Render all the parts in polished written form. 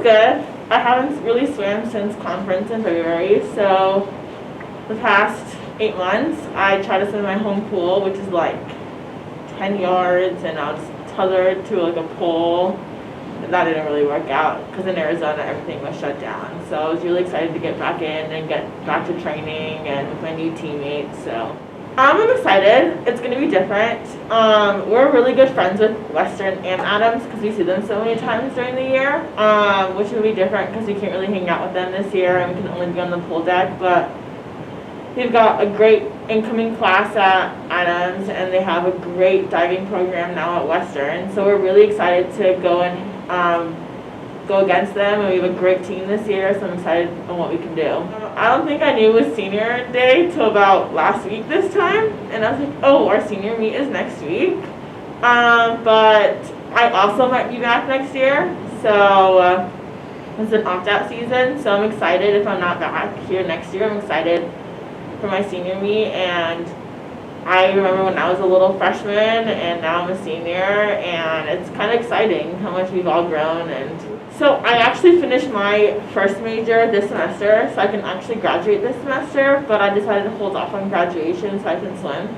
good. I haven't really swam since conference in February, so the past 8 months I try to swim in my home pool, which is like 10 yards, and I'll just tether it to like a pole. And that didn't really work out because in Arizona everything was shut down. So I was really excited to get back in and get back to training and with my new teammates. So I'm excited. It's going to be different. We're really good friends with Western and Adams because we see them so many times during the year, which will be different because we can't really hang out with them this year and we can only be on the pool deck. But they've got a great incoming class at Adams, and they have a great diving program now at Western. So we're really excited to go and go against them, and we have a great team this year, so I'm excited on what we can do. I don't think I knew it was senior day till about last week this time, and I was like, oh, our senior meet is next week. But I also might be back next year, so it's an opt-out season, so I'm excited if I'm not back here next year. I'm excited for my senior meet, and I remember when I was a little freshman and now I'm a senior, and it's kind of exciting how much we've all grown. And so I actually finished my first major this semester, so I can actually graduate this semester, but I decided to hold off on graduation so I can swim.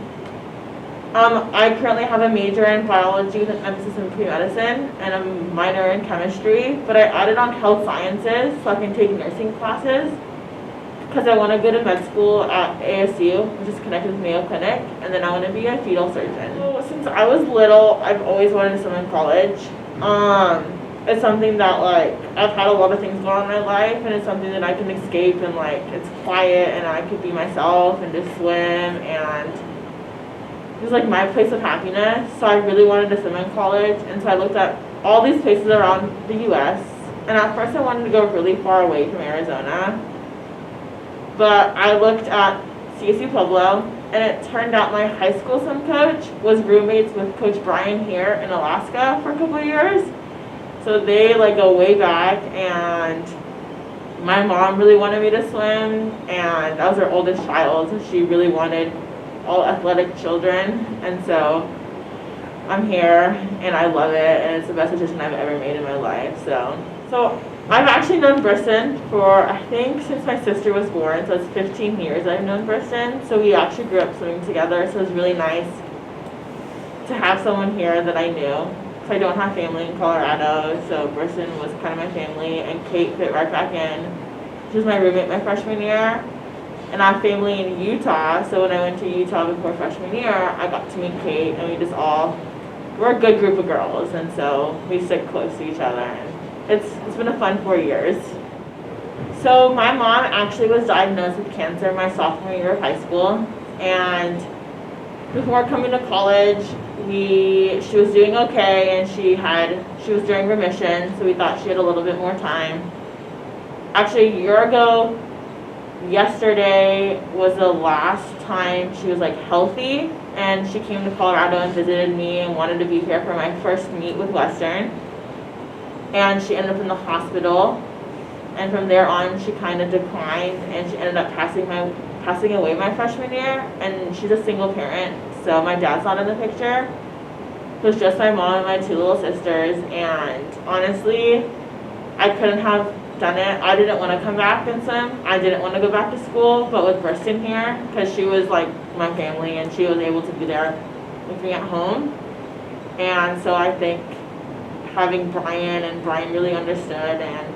I currently have a major in biology with an emphasis in pre-medicine and a minor in chemistry, but I added on health sciences so I can take nursing classes, because I want to go to med school at ASU, which is connected with Mayo Clinic, and then I want to be a fetal surgeon. So since I was little, I've always wanted to swim in college. It's something that, like, I've had a lot of things going on in my life, and it's something that I can escape, and like it's quiet and I could be myself and just swim, and it was like my place of happiness. So I really wanted to swim in college, and so I looked at all these places around the US, and at first I wanted to go really far away from Arizona. But I looked at CSU-Pueblo, and it turned out my high school swim coach was roommates with Coach Brian here in Alaska for a couple of years. So they like go way back, and my mom really wanted me to swim, and I was her oldest child, so she really wanted all athletic children, and so I'm here, and I love it, and it's the best decision I've ever made in my life. So I've actually known Briston for, I think, since my sister was born, so it's 15 years I've known Briston. So we actually grew up swimming together, so it was really nice to have someone here that I knew. So I don't have family in Colorado, so Briston was kind of my family, and Kate fit right back in. She was my roommate my freshman year, and I have family in Utah, so when I went to Utah before freshman year, I got to meet Kate, and we're a good group of girls, and so we stick close to each other. It's been a fun 4 years. So my mom actually was diagnosed with cancer my sophomore year of high school, and before coming to college, she was doing okay, and she was during remission, so we thought she had a little bit more time. Actually, a year ago, yesterday was the last time she was like healthy, and she came to Colorado and visited me and wanted to be here for my first meet with Western. And she ended up in the hospital, and from there on she kind of declined, and she ended up passing away my freshman year. And she's a single parent, so my dad's not in the picture. It was just my mom and my 2 little sisters, and honestly, I couldn't have done it. I didn't want to come back and swim. I didn't want to go back to school, but with Briston here, because she was like my family, and she was able to be there with me at home. And so I think having Brian really understood, and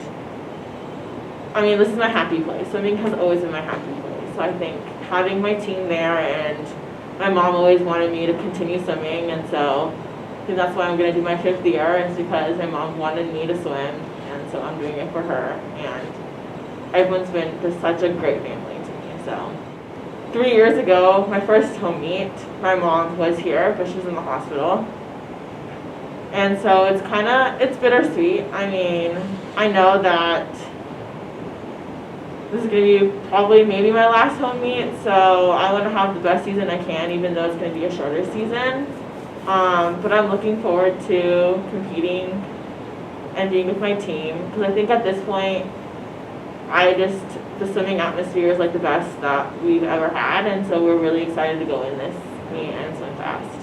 I mean, this is my happy place. Swimming has always been my happy place. So I think having my team there, and my mom always wanted me to continue swimming, and so I think that's why I'm going to do my 5th year, is because my mom wanted me to swim, and so I'm doing it for her. And everyone's been just such a great family to me. So 3 years ago, my first home meet, my mom was here, but she was in the hospital. And so it's bittersweet. I mean, I know that this is going to be probably maybe my last home meet, so I want to have the best season I can, even though it's going to be a shorter season. But I'm looking forward to competing and being with my team, because I think at this point, the swimming atmosphere is like the best that we've ever had, and so we're really excited to go in this meet and swim fast.